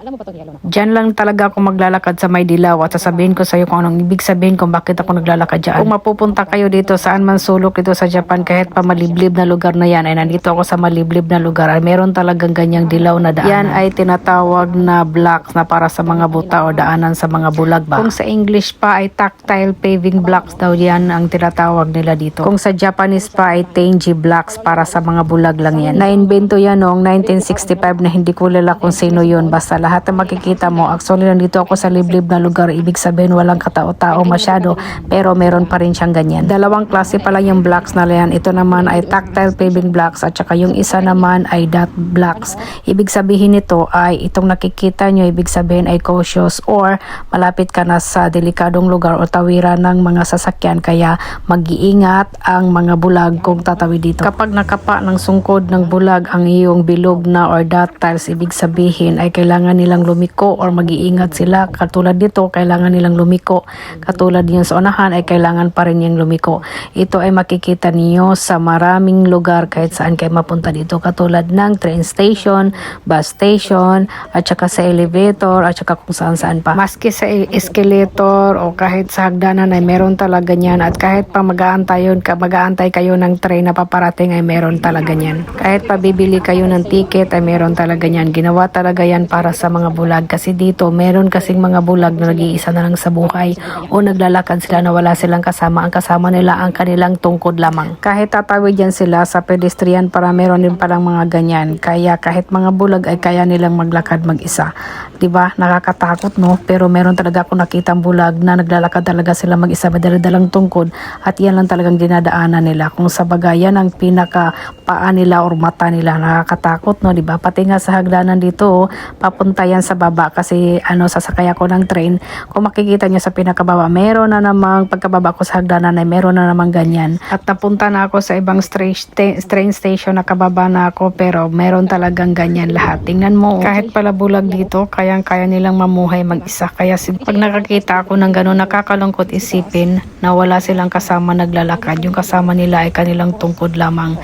Alam mo ba 'tong yellow na to? Diyan lang talaga ako maglalakad sa may dilaw at sasabihin ko sa iyo kung anong ibig sabihin kung bakit ako naglalakad dyan. Kung mapupunta kayo dito saan man sulok dito sa Japan kahit pa maliblib na lugar na yan ay nandito ako sa maliblib na lugar ay meron talagang ganyang dilaw na daanan. Yan ay tinatawag na blocks na para sa mga buta o daanan sa mga bulag ba. Kung sa English pa ay tactile paving blocks daw yan ang tinatawag nila dito. Kung sa Japanese pa ay tenji blocks para sa mga bulag lang yan. Na-invento yan noong 1965 na hindi ko lala kung sino yun. Basta lahat na makikita mo, actually nandito ako sa liblib na lugar, ibig sabihin walang katao-tao masyado, pero meron pa rin siyang ganyan. Dalawang klase pala yung blocks na yan. Ito naman ay tactile paving blocks at saka yung isa naman ay dot blocks. Ibig sabihin nito ay itong nakikita nyo, ibig sabihin ay cautious or malapit ka na sa delikadong lugar o tawiran ng mga sasakyan kaya mag-iingat ang mga bulag kung tatawid dito. Kapag nakapa ng sungkod ng bulag ang iyong bilog na or dot tiles, ibig sabihin ay kailangan nilang lumiko or mag-iingat sila. Katulad dito, kailangan nilang lumiko. Katulad yun sa unahan ay kailangan pa rin yung lumiko. Ito ay makikita niyo sa maraming lugar kahit saan kayo mapunta dito. Katulad ng train station, bus station, at saka sa elevator, at saka kung saan saan pa. Maski sa escalator o kahit sa hagdanan ay meron talaga niyan. At kahit pa mag-aantay kayo ng train na paparating ay meron talaga niyan. Kahit pa bibili kayo ng ticket ay meron talaga niyan. Ginawa talaga yan para sa mga bulag kasi dito meron kasing mga bulag na nag-iisa na lang sa buhay o naglalakad sila na wala silang kasama. Ang kasama nila ang kanilang tungkod lamang. Kahit tatawid yan sila sa pedestrian para meron din palang mga ganyan. Kaya kahit mga bulag ay kaya nilang maglakad mag-isa. Diba? Nakakatakot no? Pero meron talaga ako nakitang bulag na naglalakad talaga sila mag-isa. Madala-dalang tungkod at yan lang talagang dinadaanan nila. Kung sa bagay yan ang pinaka paa nila or mata nila. Nakakatakot no? Diba? Pati nga sa hagdanan dito papunta yan sa baba kasi sasakay ako ng train. Kung makikita nyo sa pinakababa, meron na namang pagkababa ko sa hagdanan ay meron na namang ganyan. At napunta na ako sa ibang train station, nakababa na ako pero meron talagang ganyan lahat. Tingnan mo, kahit pala bulag dito, kayang-kaya nilang mamuhay mag-isa. Kaya pag nakakita ako ng gano'n, nakakalungkot isipin na wala silang kasama naglalakad. Yung kasama nila ay kanilang tungkod lamang.